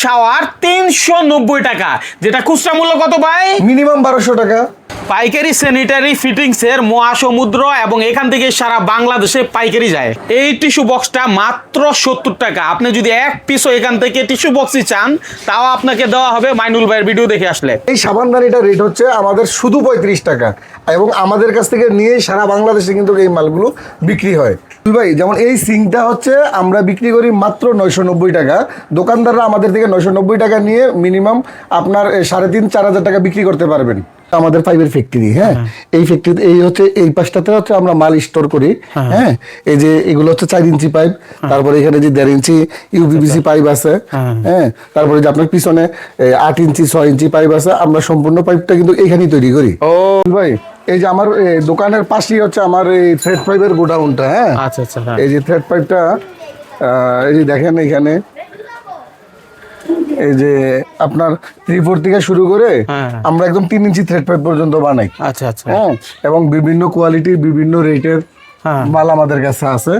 Shower 390 টাকা, যেটা খুচরা মূল্য কত ভাই? মিনিমাম 1200 টাকা। পাইকারি স্যানিটারি ফিটিংস এর মহাসমুদ্র, এবং এখান থেকে সারা বাংলাদেশে পাইকারি যায়। এই টিস্যু বক্সটা মাত্র 70 টাকা। আপনি যদি এক পিসও এখান থেকে টিস্যু বক্সই চান, তাও আপনাকে দেওয়া হবে মাইনুল ভাইয়ের ভিডিও দেখে আসলে। এই সাবানদানিটার রেট হচ্ছে আমাদের শুধু 35 টাকা, এবং আমাদের কাছ থেকে নিয়ে সারা বাংলাদেশে কিন্তু এই মালগুলো বিক্রি হয়। ভাই যেমন এই সিঙ্কটা হচ্ছে আমরা বিক্রি করি মাত্র 990 টাকা। দোকানদাররা আমাদের থেকে 990 টাকা নিয়ে মিনিমাম আপনার 3500-4000 টাকা বিক্রি করতে পারবেন। আমাদের পাইপের ফ্যাক্টরি, হ্যাঁ, এই ফ্যাক্টরিতে এই হচ্ছে এই পাশটাতে হচ্ছে আমরা মাল স্টোর করি। হ্যাঁ, এই যে এগুলো হচ্ছে 4 ইঞ্চি পাইপ, তারপরে এখানে যে 1.5 ইঞ্চি ইউপিভিসি পাইপ আছে, হ্যাঁ, তারপরে যে আপনার পিছনে 8 ইঞ্চি 6 ইঞ্চি পাইপ আছে। আমরা সম্পূর্ণ পাইপটা কিন্তু এখানেই তৈরি করি। ও ভাই, এই যে আমার দোকানের পাশেই হচ্ছে আমার এই থ্রেড পাইপের গোডাউনটা। হ্যাঁ, আচ্ছা আচ্ছা। এই যে থ্রেড পাইপটা, এই যে দেখেন এখানে এই যে আপনার 3/4 থেকে শুরু করে আমরা একদম 3 ইঞ্চি থ্রেড পাইপ পর্যন্ত বানাই। আচ্ছা আচ্ছা। হ্যাঁ, এবং বিভিন্ন কোয়ালিটির বিভিন্ন রেটের মাল আমাদের কাছে আছে।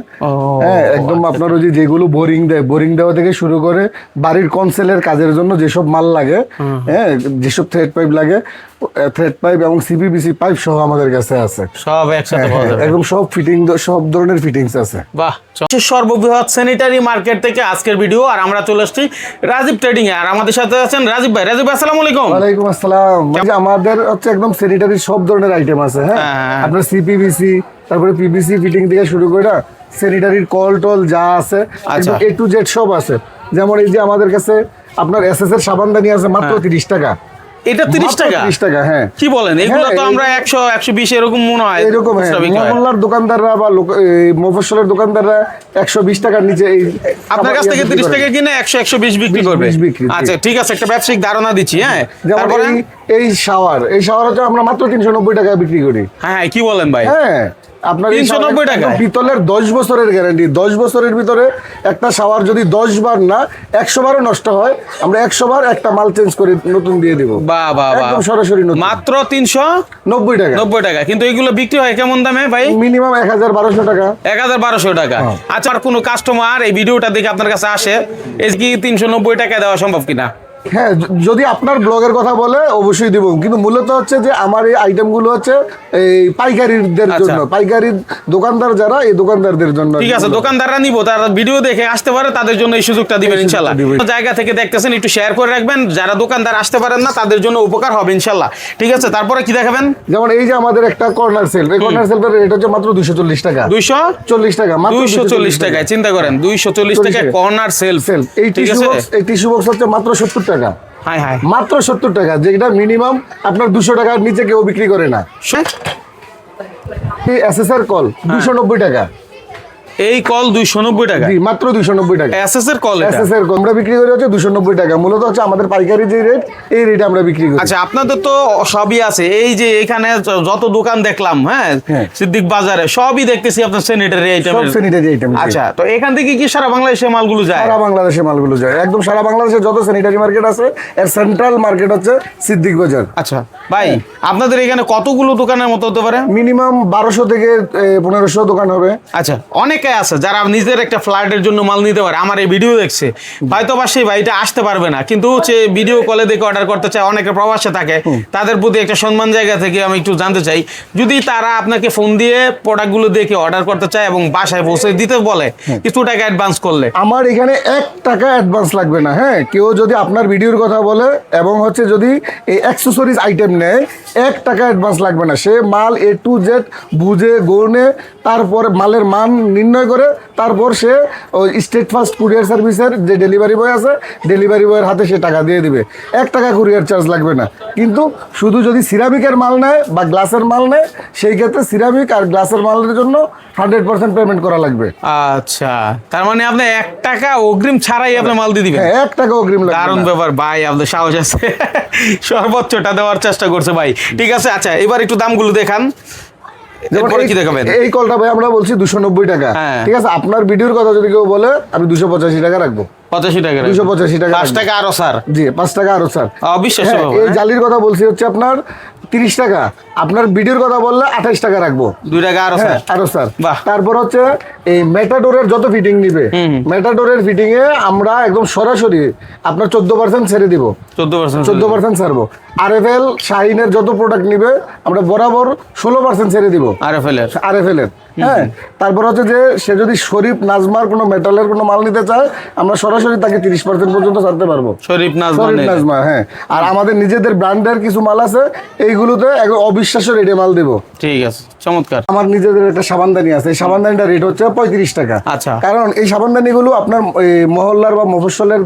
হ্যাঁ, একদম আপনার ওই যেগুলো বোরিং দেওয়া থেকে শুরু করে বাড়ির কনসেলের কাজের জন্য যেসব মাল লাগে, হ্যাঁ, যেসব থ্রেড পাইপ লাগে, থ্রেড পাইপ এবং সিপিভিসি পাইপ সহ আমাদের কাছে আছে। সব একসাথে পাওয়া যাবে, একদম সব ফিটিং, সব ধরনের ফিটিংস আছে। বাহ। সর্ববৃহৎ স্যানিটারি মার্কেট থেকে আজকের ভিডিও, আর আমরা চলে আসছি রাজীব ট্রেডিং এ, আর আমাদের সাথে আছেন রাজীব ভাই। রাজীব ভাই, আসসালামু আলাইকুম। ওয়ালাইকুম আসসালাম। আমাদের হচ্ছে একদম স্যানিটারি সব ধরনের আইটেম আছে। হ্যাঁ, আপনার সিপিভিসি, তারপরে পিভিসি ফিটিং থেকে শুরু করে স্যানিটারির কল টল যা আছে একদম A to Z সব আছে। যেমন এই যে আমাদের কাছে আপনার এসএস এর সাবানদানি আছে মাত্র 30 টাকা। এটা 30 টাকা? 30 টাকা, হ্যাঁ। কি বলেন? এগুলো তো আমরা 100 120 এরকম মনে হয় এরকম। মহল্লার দোকানদাররা বা মফস্বলের দোকানদাররা 120 টাকার নিচে এই আপনার কাছ থেকে 30 টাকা কিনে 100 120 বিক্রি করবে। আচ্ছা ঠিক আছে, একটা ব্যবসায়িক ধারণা দিচ্ছি। হ্যাঁ, তারপরে এই শাওয়ার হচ্ছে আমরা মাত্র 390 টাকা বিক্রি করি। হ্যাঁ, কি বলেন ভাই? হ্যাঁ, আপনার 390 টাকা পিতলের 10 বছরের গ্যারান্টি। 10 বছরের ভিতরে একটা শাওয়ার যদি 10 বার না 100 বারও নষ্ট হয়, আমরা 100 বার একটা মাল চেঞ্জ করে নতুন দিয়ে দেব। বাহ বাহ বাহ, একদম সরাসরি নতুন, মাত্র 390 টাকা। 90 টাকা। কিন্তু এগুলো বিক্রি হয় কেমন দামে ভাই? মিনিমাম 1200 টাকা। 1200 টাকা। আচ্ছা, আর কোনো কাস্টমার এই ভিডিওটা দেখে আপনার কাছে আসে, এই কি 390 টাকা দেওয়া সম্ভব কিনা? হ্যাঁ, যদি আপনার ব্লগের কথা বলে অবশ্যই দিব, কিন্তু মূলত হচ্ছে যে আমার এই আইটেমগুলো হচ্ছে এই পাইকারিদের জন্য, পাইকারি দোকানদার যারা, এই দোকানদারদের জন্য। ঠিক আছে, দোকানদাররা নিব, তারা ভিডিও দেখে আসতে পারে, তাদের জন্য এই সুযোগটা দিবেন ইনশাআল্লাহ। জায়গা থেকে দেখতেছেন একটু শেয়ার করে রাখবেন, যারা দোকানদার আসতে পারেন না তাদের জন্য উপকার হবে ইনশাআল্লাহ। ঠিক আছে, তারপরে কি দেখাবেন? যেমন এই যে আমাদের একটা কর্নার সেলফ, এই কর্নার সেলফের রেট হচ্ছে মাত্র 240 টাকা। 240 টাকা, মাত্র 240 টাকায়। চিন্তা করেন, 240 টাকায় কর্নার সেলফ। এই টিস্যু বক্স হচ্ছে মাত্র 70 টাকা। হাই হাই, মাত্র 70 টাকা, যেটা মিনিমাম আপনার 200 টাকার নিচে কেউ বিক্রি করে না। এই এসএসআর কল 290 টাকা। এই কল 290 টাকা? জি, মাত্র 290 টাকা। এসএস এর কল, এসএস এর কল আমরা বিক্রি করি হচ্ছে 290 টাকা। মূলত হচ্ছে আমাদের পাইকারি যে রেট, এই রেটে আমরা বিক্রি করি। আচ্ছা, আপনাদের তো সবই আছে, এই যে এখানে যত দোকান দেখলাম, হ্যাঁ, সিদ্দিক বাজারে সবই দেখতেছি আপনার স্যানিটারি আইটেম। সব স্যানিটারি আইটেম। আচ্ছা, তো এখান থেকে কি সারা বাংলাদেশে মালগুলো যায়? সারা বাংলাদেশে মালগুলো যায়, একদম সারা বাংলাদেশে যত স্যানিটারি মার্কেট আছে এর সেন্ট্রাল মার্কেট হচ্ছে সিদ্দিক বাজার। আচ্ছা ভাই, আপনাদের এখানে কতগুলো দোকানের মতো হতে পারে? মিনিমাম 1200 থেকে 1500 দোকান হবে। আচ্ছা, অনেকে আছে যারা নিজের একটা ফ্ল্যাটের জন্য মাল নিতে পারে, আমার এই ভিডিও দেখছে, হয়তো বা সেই ভাইটা আসতে পারবে না, কিন্তু হচ্ছে ভিডিও কলে দেখে অর্ডার করতে চায়, অনেকে প্রবাসে থাকে, তাদের প্রতি একটা সম্মান জায়গা থেকে আমি একটু জানতে চাই, যদি তারা আপনাকে ফোন দিয়ে প্রোডাক্টগুলো দেখে অর্ডার করতে চায় এবং বাসায় পৌঁছে দিতে বলে, কিছু টাকা অ্যাডভান্স করলে? আমার এখানে 1 টাকা অ্যাডভান্স লাগবে না। হ্যাঁ, কেউ যদি আপনার ভিডিওর কথা বলে এবং হচ্ছে যদি এই অ্যাক্সেসরিজ আইটেম নেয়, 1 টাকা অ্যাডভান্স লাগবে না। সে মাল A to Z বুঝে গড়ে, তারপর মালের মান নির্ণয় করে, তারপর সে ওই স্টেট ফার্স্ট কুরিয়ার সার্ভিসের যে ডেলিভারি বয় আছে, ডেলিভারি বয়ের হাতে সে টাকা দিয়ে দিবে। 1 টাকা কুরিয়ার চার্জ লাগবে না। কিন্তু শুধু যদি সিরামিকের মাল নেয় বা গ্লাসের মাল নেয়, সেই ক্ষেত্রে সিরামিক আর গ্লাসের মালের জন্য 100% পেমেন্ট করা লাগবে। আচ্ছা, তার মানে আপনি 1 টাকা অগ্রিম ছাড়াই আপনি মাল দিয়ে দিবেন? 1 টাকা অগ্রিম লাগবে। দারুণ ব্যাপার ভাই, আপনাদের সাহস আছে, সর্বোচ্চটা দেওয়ার চেষ্টা করছে ভাই। ঠিক আছে, আচ্ছা এবার একটু দামগুলো দেখান। এই কলটা ভাই আমরা বলছি 290 টাকা। ঠিক আছে, আপনার ভিডিওর কথা যদি কেউ বলে, আমি 285 টাকা রাখবো। 85 টাকা? 285 টাকা। 5 টাকা আরো স্যার? জি, 5 টাকা আরো স্যার। অবিশ্বাস্য। এই জালির কথা বলছি হচ্ছে আপনার 30 টাকা, আপনার ভিডিওর কথা বললে 28 টাকা রাখবো। 2 টাকা আরো হ্যাঁ, স্যার। আরো স্যার। বাহ। তারপর হচ্ছে এই মেটাডোরের যত ফিটিং নিবে, মেটাডোরের ফিটিং এ আমরা একদম সরাসরি আপনার 14% ছেড়ে দিব, 14%। 14% ছাড়বো। আরএফএল শাহিনের যত প্রোডাক্ট নিবে আমরা বরাবর 16% ছেড়ে দিব আরএফএল এর। আরএফএল এর। হ্যাঁ, তারপর হচ্ছে যে সে যদি শরীফ নাজমার কোনো মেটালের কোনো মাল নিতে চায় আমরা সরাসরি তাকে 30% পর্যন্ত ছাড়তে পারবো। শরীফ নাজমা শরীফ নেই। নাজমা, হ্যাঁ। আর আমাদের নিজেদের ব্র্যান্ডের কিছু মাল আছে, এইগুলোতে একদম অবিশ্বাস্য রেটে মাল দেবো। ঠিক আছে, চমৎকার। আমার নিজেদের একটা সাবানদানি আছে, এই সাবানদানিটা রেট হচ্ছে 35 টাকা। আচ্ছা। কারণ এই সাবানদানিগুলো আপনার এই মহল্লার বা মফস্বলের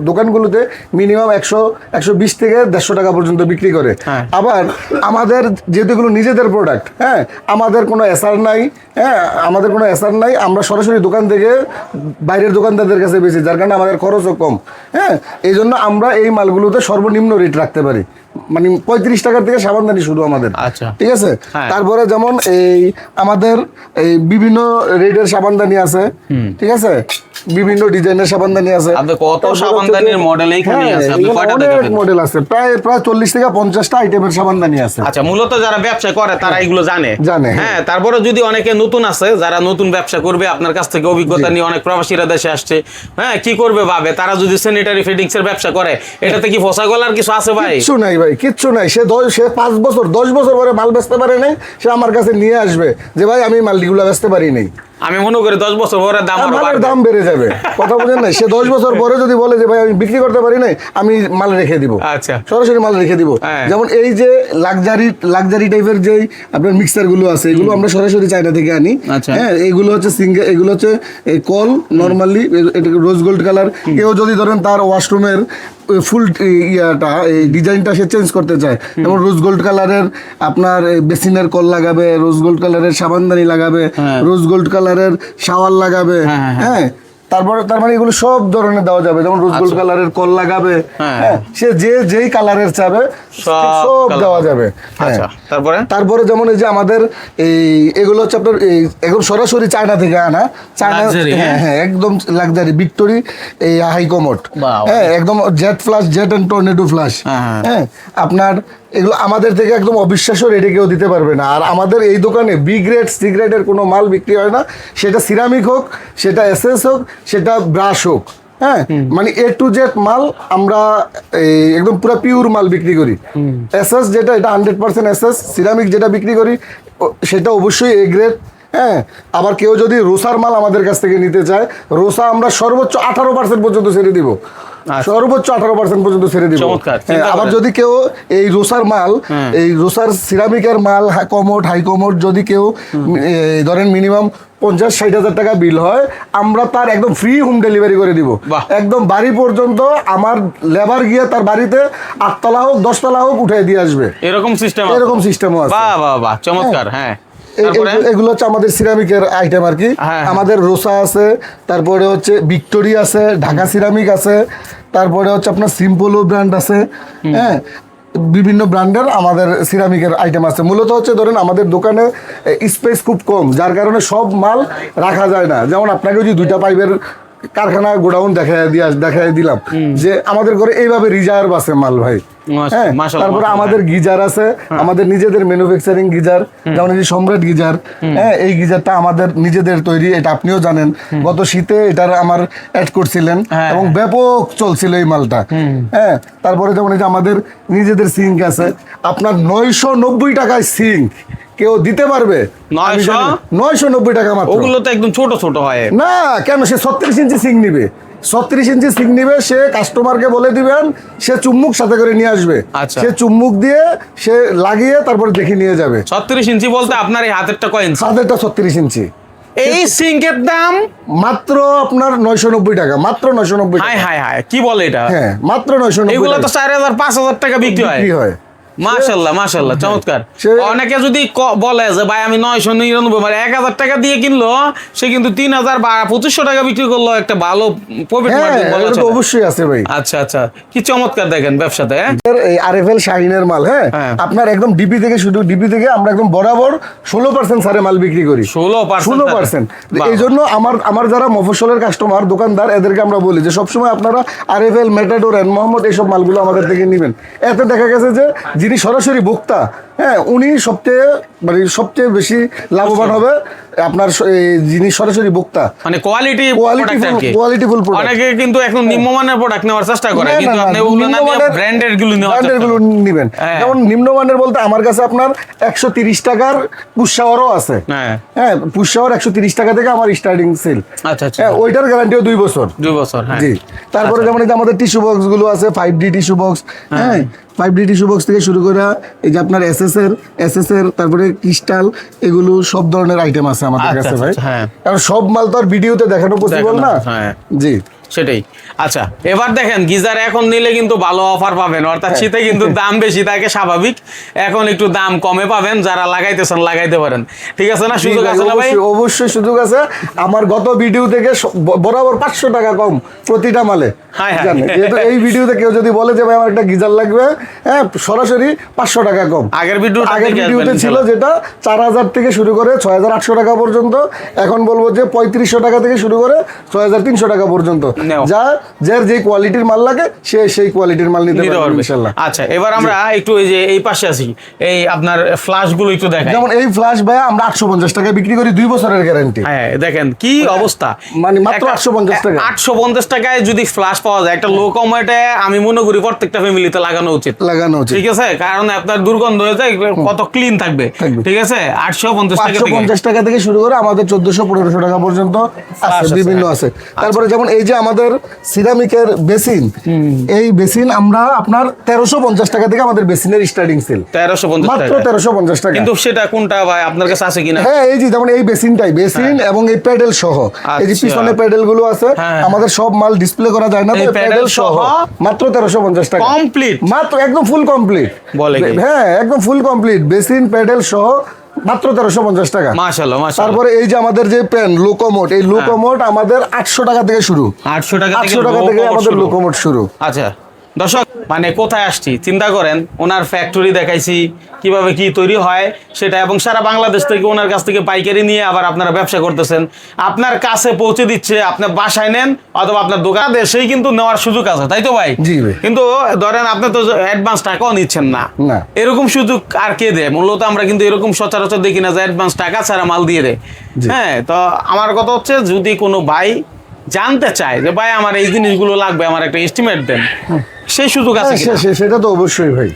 দোকানগুলোতে মিনিমাম 100-120 থেকে 150 টাকা পর্যন্ত বিক্রি করে। হ্যাঁ। আবার আমাদের যেহেতু এগুলো নিজেদের প্রোডাক্ট, হ্যাঁ, আমাদের কোনো এসআর নাই, হ্যাঁ, আমাদের কোনো এসআর নাই, আমরা সরাসরি দোকান থেকে বাইরের দোকানদারদের কাছে বেশি, যার কারণে আমাদের খরচও কম। হ্যাঁ, এই জন্য আমরা এই মালগুলোতে সর্বনিম্ন রেট রাখতে পারি, মানে 35 টাকার থেকে সাবানদানি শুরু আমাদের। আচ্ছা। ঠিক আছে। হ্যাঁ। তারপরে যেমন এই আমাদের এই বিভিন্ন রেটের সাবানদানি আছে, ঠিক আছে, বিভিন্ন ডিজাইনের সাবানদানি আছে। আপনি কত তারপরে হচ্ছে সাবানদানির যে- মডেল এইখানেই হ্যাঁ, আছে, আপনি এখানে কয়টা অনেক দেখাবেন? মডেল আছে, প্রায় 40 থেকে 50টা আইটেমের সাবানদানি আছে। আচ্ছা, মূলত যারা ব্যবসা করে তারা এগুলো জানে। জানে, হ্যাঁ, তারপরে যদি অনেকে নতুন আছে, যারা নতুন ব্যবসা করবে, আপনার কাছ থেকে অভিজ্ঞতা নিয়ে অনেক প্রবাসীরা দেশে আসছে, হ্যাঁ, কি করবে ভাবে, তারা যদি স্যানিটারি ফিটিংস এর ব্যবসা করে, এটাতে কি ফসা গলার কিছু আছে ভাই? কিচ্ছু নাই ভাই, কিচ্ছু নাই। সে 5 বছর 10 বছর পরে মাল বেচতে পারে নাই, সে আমার কাছে নিয়ে আসবে যে ভাই আমি মালগুলো বেচতে পারি নাই। আমি মনে করি 10 বছর পরে দাম আরো মালের বাড়বে। দাম বেড়ে যাবে, কথা বুঝেন নাই? সে 10 বছর পরে যদি বলে যে ভাই আমি বিক্রি করতে পারি নাই, আমি মাল রেখে দিব, আচ্ছা। সরাসরি মাল রেখে দিব। হ্যাঁ। যেমন এই যে লাক্সারি টাইপের যে আপনার মিক্সার গুলো আছে, এগুলো আমরা সরাসরি চায়না থেকে আনি। আচ্ছা। হ্যাঁ, এইগুলো হচ্ছে সিঙ্গেল, এগুলো হচ্ছে এই call normally rose gold colour. কেউ যদি ধরেন তার ওয়াশরুমের ফুল ইয়াটা এই ডিজাইনটা সে চেঞ্জ করতে চায়, যেমন রোজ গোল্ড কালারের আপনার বেসিনের কল লাগাবে, রোজ গোল্ড কালারের সাবানদানি লাগাবে, হ্যাঁ। রোজ গোল্ড কালারের শাওয়ার লাগাবে। হ্যাঁ, হ্যাঁ, তারপরে তার মানে এগুলো সব ধরনের দেওয়া যাবে, যেমন রোজ গোল্ড কালারের কল লাগাবে। হ্যাঁ। হ্যাঁ, সে যেই কালারের চাবে সব colour দেওয়া যাবে। হ্যাঁ। আচ্ছা, তারপরে যেমন এই যে আমাদের এগুলো হচ্ছে আপনার এখন সরাসরি চায়না থেকে আনা, চায়না। Luxury, হ্যাঁ হ্যাঁ, একদম লাক্সারি ভিক্টোরি এই হাই কমোড। বাহ। হ্যাঁ, একদম jet flush, jet and tornado flush. হ্যাঁ। হ্যাঁ, আপনার এগুলো আমাদের থেকে একদম অবিশ্বাস্য রেটে কেউ দিতে পারবে না। আর আমাদের এই দোকানে বি গ্রেড সি গ্রেডের কোনো মাল বিক্রি হয় না, সেটা সিরামিক হোক, সেটা এসএস হোক, সেটা ব্রাশ হোক। হ্যাঁ, মানে A to Z মাল আমরা একদম পুরো পিওর মাল বিক্রি করি। এসএস যেটা, এটা 100% এসএস। সিরামিক যেটা বিক্রি করি সেটা অবশ্যই A গ্রেড। হ্যাঁ, আবার কেউ যদি রোসার মাল আমাদের কাছ থেকে নিতে চায়, রোসা আমরা সর্বোচ্চ 18% পর্যন্ত ছেড়ে দিব, সর্বোচ্চ 18% পর্যন্ত ছেড়ে দিব। চমৎকার। হ্যাঁ, আবার যদি কেউ এই রোসার মাল, এই রোসার সিরামিকের মাল কমোড হাই কমোড যদি কেউ ধরেন মিনিমাম 50-60 হাজার টাকা বিল হয়, আমরা তার একদম ফ্রি হোম ডেলিভারি করে দিব। বাহ। একদম বাড়ি পর্যন্ত আমার লেবার গিয়ে তার বাড়িতে 8 তলা হোক 10 তলা হোক উঠে দিয়ে আসবে, এরকম সিস্টেম এরকম সিস্টেমও আছে। বাহ বাহ বাহ, চমৎকার। হ্যাঁ, এগুলো হচ্ছে আমাদের সিরামিকের আইটেম আর কি। হ্যাঁ। আমাদের রোসা আছে, তারপরে হচ্ছে ভিক্টোরিয়া আছে, ঢাকা সিরামিক আছে, তারপরে হচ্ছে আপনার সিম্পলও ব্র্যান্ড আছে। হ্যাঁ, বিভিন্ন ব্র্যান্ডের আমাদের সিরামিকের আইটেম আছে। মূলত হচ্ছে ধরেন আমাদের দোকানে স্পেস খুব কম, যার কারণে সব মাল রাখা যায় না। যেমন আপনাকে যদি 2টা পাইপের কারখানা গোডাউন দেখাই দিলাম যে আমাদের ঘরে এইভাবে রিজার্ভ আছে মাল ভাই। হ্যাঁ, মাশাআল্লাহ, তারপরে মাশাআল্লাহ। আমাদের গিজার আছে, আমাদের নিজেদের ম্যানুফ্যাকচারিং গিজার, যেমন এই যে সম্রাট গিজার। হ্যাঁ, এই গিজারটা আমাদের নিজেদের তৈরি, এটা আপনিও জানেন। গত শীতে এটার আমার অ্যাড করছিলেন হ্যাঁ। এবং ব্যাপক চলছিল এই মালটা। হ্যাঁ, তারপরে যেমন এই যে আমাদের নিজেদের সিঙ্ক আছে, আপনার 990 টাকায় সিঙ্ক কেউ দিতে পারবে? 990 টাকা মাত্র। ওগুলো তো একদম ছোট ছোট হয় না কেন, সে 36 ইঞ্চি সিঙ্ক নিবে, 36 ইঞ্চি সিঙ্ক নিবে, সে কাস্টমারকে বলে দিবেন, সে চুম্মুক সাথে করে নিয়ে আসবে। আচ্ছা। সে চুম্মুক দিয়ে সে লাগিয়ে তারপরে দেখে নিয়ে যাবে। 36 ইঞ্চি বলতে আপনার এই হাতেরটা কয় ইঞ্চি? হাতেরটা 36 ইঞ্চি। এই সিঙ্কের দাম মাত্র আপনার 990 টাকা, মাত্র 990 হাই টাকা। হাই হাই, কি বলে এটা? হ্যাঁ, মাত্র 990 এগুলো তো টাকা 4000-5000 টাকা বিক্রি হয়। বিক্রি হয়। মাশাআল্লাহ মাশাআল্লাহ, চমৎকার। সে- অনেকে যদি বলে যে ভাই আমি 999 মানে 1000 টাকা দিয়ে কিনলো, সে কিন্তু 3000 বা 2500 টাকা বিক্রি করলো, একটা ভালো প্রফিট হ্যাঁ, মার্জিন বলা এটা তো চলে। অবশ্যই আছে ভাই। আচ্ছা আচ্ছা, কি চমৎকার দেখেন ব্যবসাতে। হ্যাঁ, এই আরএফএল শাহিনের মাল, হ্যাঁ, হ্যাঁ। আপনার একদম ডিপি থেকে, শুধু ডিপি থেকে আমরা একদম বরাবর 16% সারে মাল বিক্রি করি। 16%। এই জন্য আমার যারা মফস্বলের কাস্টমার দোকানদার, এদেরকে আমরা বলি যে সবসময় আপনারা আরএফএল, মেটাডোর, মোহাম্মদ এইসব মালগুলো আমাদের থেকে নেবেন। এতে দেখা গেছে যে যিনি সরাসরি ভোক্তা, হ্যাঁ, উনি সবচেয়ে বেশি লাভবান হবে আপনার যিনি সরাসরি ভোক্তা, মানে কোয়ালিটিফুল প্রোডাক্ট। অনেকে কিন্তু এখন নিম্নমানের প্রোডাক্ট নেওয়ার চেষ্টা করে, কিন্তু আপনি ওগুলো না নিয়ে ব্র্যান্ডেড গুলো নেবেন। যেমন নিম্নমানের বলতে আমার কাছে আপনার 130 টাকার পুশ শাওয়ারও আছে, হ্যাঁ, পুশ শাওয়ার 130 টাকা থেকে আমার স্টার্টিং সেল। আচ্ছা আচ্ছা, হ্যাঁ, ওইটার গ্যারান্টিও 2 বছর। হ্যাঁ। জি, তারপরে যেমন এই যে আমাদের টিস্যু বক্স গুলো আছে, 5D টিস্যু বক্স, হ্যাঁ, 5D টিস্যু বক্স থেকে শুরু করে এই যে আপনার এসএস এর তারপরে ক্রিস্টাল, এগুলো সব ধরনের আইটেম আছে আমাদের কাছে ভাই। কারণ সব মাল তো আর ভিডিওতে দেখানো পসিবল না। জি, সেটাই। আচ্ছা, এবার দেখেন গিজার এখন নিলে কিন্তু ভালো অফার পাবেন, অর্থাৎ শীতে কিন্তু দাম বেশি থাকে স্বাভাবিক, এখন একটু দাম কমে পাবেন, যারা লাগাইতেছেন লাগাইতে পারেন, ঠিক আছে না? সুযোগ আছে না ভাই? অবশ্যই সুযোগ আছে। আমার গত ভিডিও থেকে বরাবর 500 টাকা কম প্রতিটা মালে। যেহেতু এই ভিডিওতে কেউ যদি বলে যে ভাই আমার একটা গিজার লাগবে, হ্যাঁ, সরাসরি 500 টাকা কম। আগের ভিডিওতে ছিল যেটা 4000 থেকে শুরু করে 6800 টাকা পর্যন্ত, এখন বলবো যে 3500 টাকা থেকে শুরু করে 6300 টাকা পর্যন্ত। যার যে কোয়ালিটির মাল লাগে সে সেই কোয়ালিটির মাল নিতে পারবে ইনশাআল্লাহ। আচ্ছা, এবার আমরা একটু এই যে এই পাশে আছি, এই আপনার ফ্ল্যাশ গুলো একটু দেখাই। যেমন এই ফ্ল্যাশ ভাই আমরা 850 টাকায় বিক্রি করি, 2 বছরের গ্যারান্টি। হ্যাঁ, দেখেন কি অবস্থা, মানে মাত্র 850 টাকা। 850 টাকায় যদি ফ্ল্যাশ পাওয়া যায়, একটা লো কমে আমি মনে করি প্রত্যেকটা ফ্যামিলিতে লাগানো উচিত, ঠিক আছে? কারণ আপনার দুর্গন্ধ হয়ে যায়, কত ক্লিন থাকবে, ঠিক আছে? 850 টাকা থেকে শুরু করে আমাদের 1400-1500 টাকা পর্যন্ত আছে, বিভিন্ন আছে। তারপরে যেমন এই যে আমাদের সিরামিকের বেসিন, এই বেসিন আমরা আপনার 1350 টাকা থেকে আমাদের বেসিনের স্টার্টিং সেল। 1350 মাত্র 1350 টাকা। কিন্তু সেটা কোনটা ভাই আপনার কাছে আছে কিনা? হ্যাঁ, এই যে যেমন এই বেসিনটাই, বেসিন এবং এই প্যাডেল সহ, এই যে পিছনে প্যাডেল গুলো আছে, আমাদের সব মাল ডিসপ্লে করা যায় না, প্যাডেল সহ মাত্র 1350 টাকা কমপ্লিট, মাত্র একদম ফুল কমপ্লিট বলে। হ্যাঁ, একদম ফুল কমপ্লিট বেসিন প্যাডেল সহ মাত্র 1350 টাকা। মাশাআল্লাহ মাশাআল্লাহ। তারপরে এই যে আমাদের যে পেন লোকোমোট, এই লোকোমোট আমাদের 800 টাকা থেকে শুরু, 800 টাকা থেকে আমাদের লোকোমোট শুরু। আচ্ছা দর্শক, মানে কোথায় আসছি চিন্তা করেন, ওনার ফ্যাক্টরি দেখাইছি কিভাবে কি তৈরি হয় সেটা, এবং সারা বাংলাদেশ থেকে ওনার কাছ থেকে পাইকারি নিয়ে আবার আপনারা ব্যবসা করতেছেন, আপনার কাছে পৌঁছে দিচ্ছে, আপনি বাসায় নেন অথবা আপনার দোকান দেশেই কিন্তু নেওয়ার সুযোগ আছে, তাই তো ভাই? জি ভাই। কিন্তু ধরেন আপনি তো অ্যাডভান্স টাকাও নিচ্ছেন না, এরকম সুযোগ আর কে দেয়? মূলত আমরা কিন্তু এরকম সচরাচর দেখি না যে অ্যাডভান্স টাকা ছাড়া মাল দিয়ে দেয়। হ্যাঁ, তো আমার কথা হচ্ছে যদি কোনো ভাই জানতে চায় যে ভাই আমার এই জিনিসগুলো লাগবে, আমার একটা এস্টিমেট দেন, সেই সুযোগ আছে? সেটা তো অবশ্যই ভাই,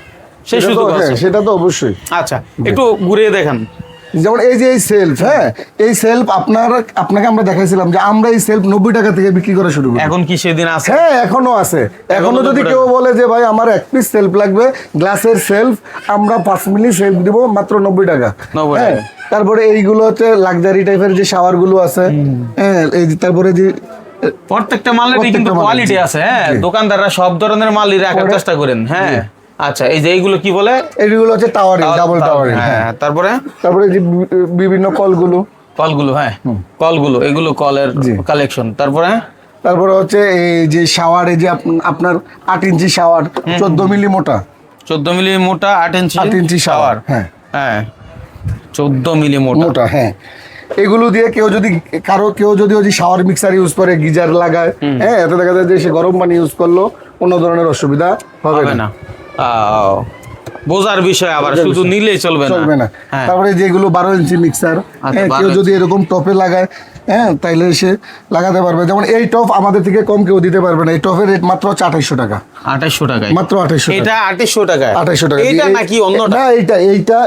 সেই সুযোগ আছে, সেটা তো অবশ্যই। আচ্ছা, একটু ঘুরিয়ে দেখান। যেমন এই যে এই সেলফ, হ্যাঁ, এই সেলফ আপনাকে আমরা দেখাইছিলাম যে আমরা এই সেলফ 90 টাকা থেকে বিক্রি করা শুরু করি। এখন কি সেদিন আছে? হ্যাঁ, এখনো আছে। এখনো যদি কেউ বলে যে ভাই আমার 1 পিস সেলফ লাগবে, গ্লাসের সেলফ, আমরা 5 মিলি সেলফ দিব মাত্র 90 টাকা। হ্যাঁ, তারপরে এইগুলো হচ্ছে লাক্সারি টাইপের যে শাওয়ার গুলো আছে, হ্যাঁ, এই তারপরে যে প্রত্যেকটা মালেরই কিন্তু কোয়ালিটি আছে। হ্যাঁ, দোকানদাররা সব ধরনের মালই রাখার চেষ্টা করেন। হ্যাঁ, আচ্ছা, এই যে এইগুলো কি বলে? এইগুলো হচ্ছে টাওয়ারিং, ডাবল টাওয়ারিং। হ্যাঁ, তারপরে যে বিভিন্ন কলগুলো, হ্যাঁ, কলগুলো, এগুলো কলের কালেকশন। তারপরে হচ্ছে এই যে শাওয়ার, এই যে আপনার 8 ইঞ্চি শাওয়ার, 14 মিলি মোটা, 14 মিলি মোটা, 8 ইঞ্চি শাওয়ার। হ্যাঁ হ্যাঁ, 14 মিলি মোটা। হ্যাঁ, এগুলো দিয়ে কেউ যদি ওই শাওয়ার মিক্সার ইউজ করে, গিজার লাগায়, হ্যাঁ, এতে দেখা যায় যে সে গরম পানি ইউজ করলো কোনো ধরনের অসুবিধা হবে না। বোঝার বিষয়, আবার শুধু নিলেই চলবে না। তারপরে যেগুলো 12 ইঞ্চি মিক্সার, কেউ যদি এরকম টপে লাগায়, হ্যাঁ, তাইলে সে লাগাতে পারবে। যেমন এই টপ আমাদের থেকে কম কেউ দিতে পারবে না, এই টপের রেট মাত্র 2800 টাকা। 2800 টাকায় মাত্র 2800 এটা 2800 টাকায় 2800 টাকা। এটা নাকি অন্যটা? না, এইটা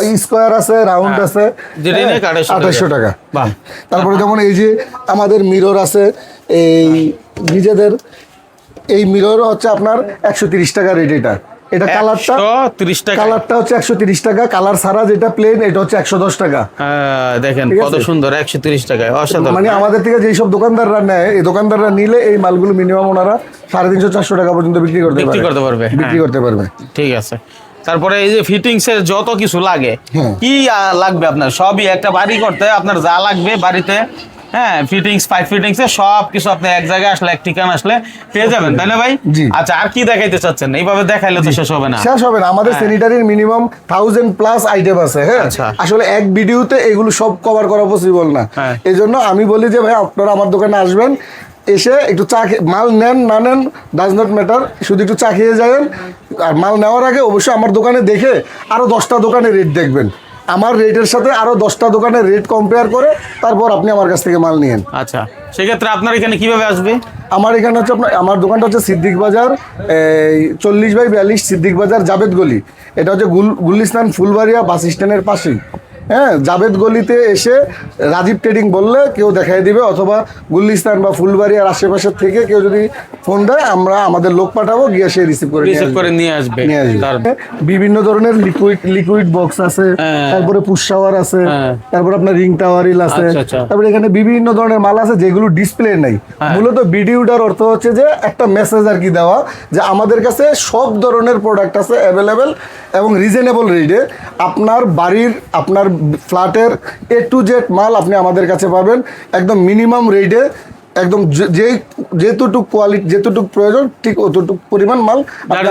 এই স্কয়ার আছে, রাউন্ড আছে, যেটা নিয়ে 2800 টাকা। বাহ। তারপরে যেমন এই যে আমাদের মিরর আছে, এই নিজেদের এই মিরর হচ্ছে আপনার 130 টাকা রেট। এটা কালারটা 130 টাকা, কালারটা হচ্ছে 130 টাকা, কালার ছাড়া যেটা প্লেন এটা হচ্ছে 110 টাকা। দেখেন কত সুন্দর, 130 টাকায় অসাধারণ। মানে আমাদের থেকে যেই সব দোকানদাররা নেয়, এই দোকানদাররা নিলে এই মালগুলো মিনিমাম ওনারা 350-400 টাকা পর্যন্ত বিক্রি করতে পারবে। ঠিক আছে। তারপরে এই যে ফিটিংস এর যত কিছু লাগে, কি লাগবে আপনার সবই একটা বাড়ি করতে, আপনার যা লাগবে বাড়িতে, হ্যাঁ, ফিটিংস, পাইপ ফিটিংস এর সব কিছু আপনি এক জায়গায় আসলে, এক ঠিকানা আসলে পেয়ে যাবেন, তাই না ভাই? আচ্ছা, আর কি দেখাইতে চাচ্ছেন? এইভাবে দেখাইলে তো শেষ হবে না। আমাদের স্যানিটারির মিনিমাম 1000+ আইটেম আছে। হ্যাঁ, আসলে এক ভিডিওতে এগুলো সব কভার করা পসিবল না। এই জন্য আমি বলি যে ভাই আপনারা আমার দোকানে আসবেন, এসে একটু চা মাল নেন না নেন ডাজ নট ম্যাটার, শুধু একটু চা খেয়ে যাবেন। আর মাল নেওয়ার আগে অবশ্যই আমার দোকানে দেখে আরও 10টা দোকানে রেট দেখবেন, আমার রেটের সাথে আরও 10টা দোকানের রেট কম্পেয়ার করে তারপর আপনি আমার কাছ থেকে মাল নিয়েন। আচ্ছা, সেক্ষেত্রে আপনার এখানে কিভাবে আসবে? আমার এখানে হচ্ছে আমার দোকানটা হচ্ছে সিদ্দিক বাজার, 40/42 সিদ্দিক বাজার, জাবেদ গলি। এটা হচ্ছে গুলিস্তান ফুলবাড়িয়া বাস স্ট্যান্ডের পাশেই। হ্যাঁ, জাবেদ গলিতে এসে রাজীব ট্রেডিং বললে কেউ দেখাই দিবে, অথবা গুলিস্তান বা ফুলবাড়িয়ার আশেপাশের থেকে কেউ যদি ফোন দেয় আমরা আমাদের লোক পাঠাবো, গিয়ে সে রিসিভ করে নিয়ে আসবে। বিভিন্ন ধরনের লিকুইড বক্স আছে, তারপরে পুশ শাওয়ার আছে, তারপর আপনার রিং টাওয়ারিল আছে, তারপরে এখানে বিভিন্ন ধরনের মাল আছে যেগুলো ডিসপ্লে নাই। মূলত ভিডিওটার অর্থ হচ্ছে যে একটা মেসেজ আর কি দেওয়া, যে আমাদের কাছে সব ধরনের প্রোডাক্ট আছে অ্যাভেলেবেল এবং রিজনেবল রেটে। আপনার বাড়ির, আপনার ফ্ল্যাটের A to Z মাল আপনি আমাদের কাছে পাবেন একদম মিনিমাম রেটে, একদম যেতটুকু কোয়ালিটি, যেতটুকু প্রয়োজন ঠিক অতটুকু পরিমাণ মাল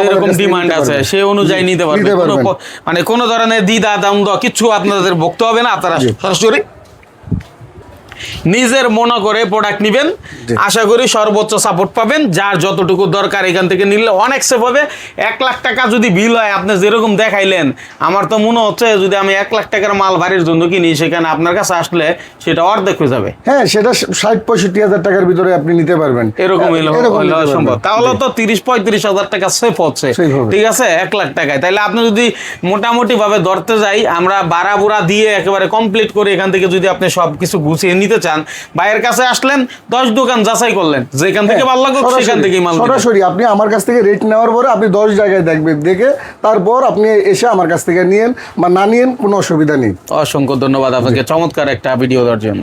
যেরকম ডিমান্ড আছে সেই অনুযায়ী নিতে পারবেন। মানে কোনো ধরনের দ্বিধা দ্বন্দ্ব কিছু আপনাদের ভুগতে হবে না, আপনারা সরাসরি নিজের মনে করে প্রোডাক্ট নিবেন, আশা করি সর্বোচ্চ সাপোর্ট পাবেন। যার যতটুকু দরকার এখান থেকে নিলে অনেক সেভ হবে। 1 লাখ টাকা যদি বিল হয় আপনি যেরকম দেখাইলেন, আমার তো মনে হচ্ছে যদি আমি 1 লাখ টাকার মাল বাড়ির জন্য কিনি, সেখানে আপনার কাছে আসলে সেটা অর্ধেক হয়ে যাবে। হ্যাঁ, সেটা 60-65 হাজার টাকার ভিতরে আপনি নিতে পারবেন, এরকম সম্ভব। তাহলে তো 30-35 হাজার টাকা সেভ হচ্ছে, ঠিক আছে 1 লাখ টাকায়। তাইলে আপনি যদি মোটামুটি ভাবে ধরতে যাই, আমরা বাড়া বুড়া দিয়ে একেবারে কমপ্লিট করে এখান থেকে যদি আপনি সবকিছু গুছিয়ে নিতে চান, ভাইয়ের কাছে আসলেন, 10 দোকান যাচাই করলেন, যেখান থেকে ভালো লাগলো সেখান থেকেই মাল সরাসরি আপনি আমার কাছ থেকে রেট নেওয়ার পরে আপনি 10 জায়গায় দেখবেন, দেখে তারপর আপনি এসে আমার কাছ থেকে নিয়েন বা না নিয়েন, কোনো অসুবিধা নেই। অসংখ্য ধন্যবাদ আপনাকে চমৎকার একটা ভিডিও দেওয়ার জন্য।